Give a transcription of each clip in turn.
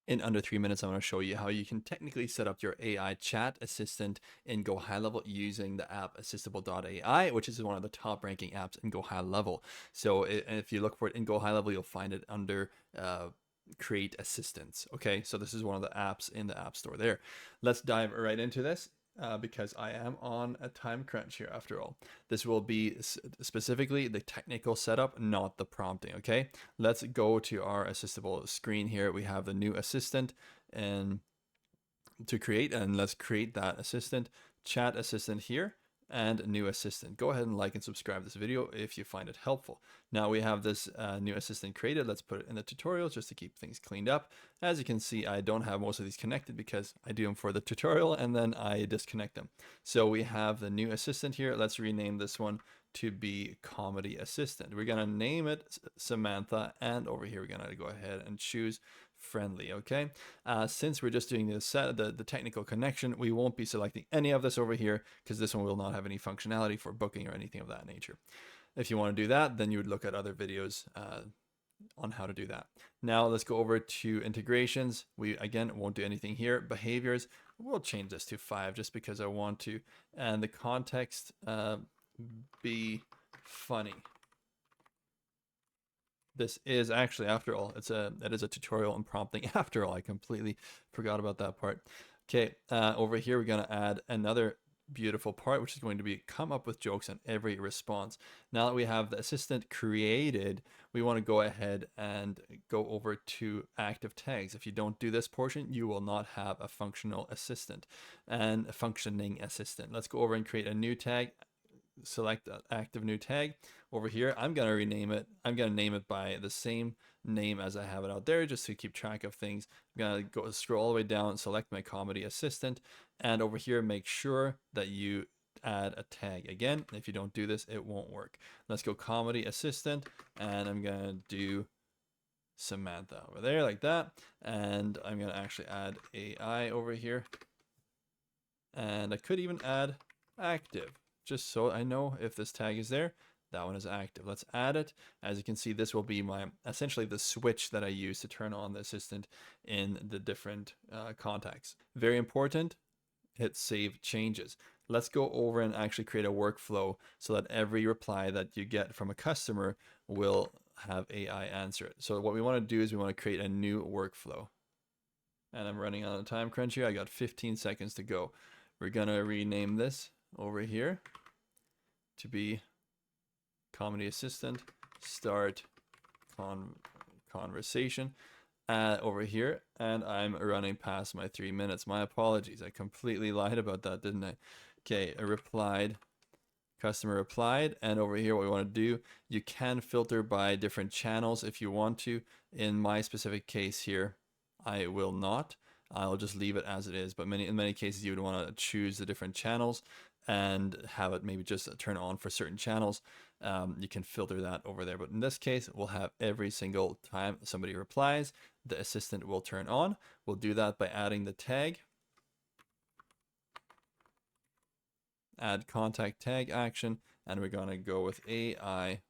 In under 3 minutes, I'm going to show you how you can technically set up your AI chat assistant in Go High Level using the app Assistable.ai, which is one of the top ranking apps in Go High Level. So if you look for it in Go High Level, you'll find it under Create Assistants. Okay, so this is one of the apps in the App Store there. Let's dive right into this. Because I am on a time crunch here after all. This will be specifically the technical setup, not the prompting, okay? Let's go to our assistable screen here. We have the new assistant and to create, and let's create that assistant, chat assistant here, and new assistant. Go ahead and like and subscribe this video if you find it helpful. Now we have this new assistant created. Let's put it in the tutorial just to keep things cleaned up. As you can see, I don't have most of these connected because I do them for the tutorial and then I disconnect them. So we have the new assistant here. Let's rename this one to be Comedy Assistant. We're gonna name it Samantha, and over here we're gonna go ahead and choose friendly. Okay, since we're just doing the technical connection, we won't be selecting any of this over here because this one will not have any functionality for booking or anything of that nature. If you want to do that, then you would look at other videos on how to do that. Now let's go over to integrations. We again won't do anything here. Behaviors, we'll change this to 5 just because I want to, and the context be funny. This is actually, after all, that is a tutorial on prompting. After all, I completely forgot about that part. Okay, over here we're gonna add another beautiful part, which is going to be come up with jokes on every response. Now that we have the assistant created, we want to go ahead and go over to active tags. If you don't do this portion, you will not have a functional assistant and a functioning assistant. Let's go over and create a new tag. Select active new tag. Over here I'm going to rename it. I'm going to name it by the same name as I have it out there just to keep track of things. I'm going to go scroll all the way down, select my comedy assistant, and over here make sure that you add a tag. Again, if you don't do this, it won't work. Let's go comedy assistant, and I'm going to do Samantha over there like that, and I'm going to actually add AI over here, and I could even add active, just so I know if this tag is there. That one is active. Let's add it. As you can see, this will be my essentially the switch that I use to turn on the assistant in the different contacts. Very important, hit save changes. Let's go over and actually create a workflow so that every reply that you get from a customer will have AI answer it. So what we want to do is we want to create a new workflow. And I'm running on a time crunch here. I got 15 seconds to go. We're gonna rename this over here to be comedy assistant start conversation over here, and I'm running past my 3 minutes. My apologies, I completely lied about that, didn't I? Okay, customer replied, and over here what we want to do, you can filter by different channels if you want to. In my specific case here, I will not. I'll just leave it as it is, but in many cases you would want to choose the different channels and have it maybe just turn on for certain channels. You can filter that over there, but in this case we'll have every single time somebody replies, the assistant will turn on. We'll do that by adding the tag, add contact tag action, and we're going to go with AI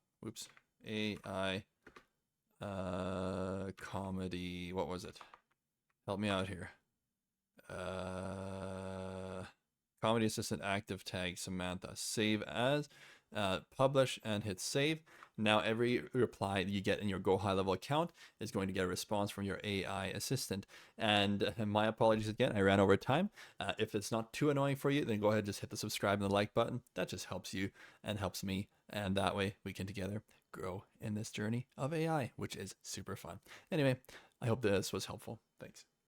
comedy, what was it? Help me out here. Comedy assistant active tag Samantha. Save as, publish, and hit save. Now every reply you get in your Go High Level account is going to get a response from your AI assistant. And my apologies again, I ran over time. If it's not too annoying for you, then go ahead and just hit the subscribe and the like button. That just helps you and helps me, and that way we can together grow in this journey of AI, which is super fun. Anyway, I hope this was helpful. Thanks.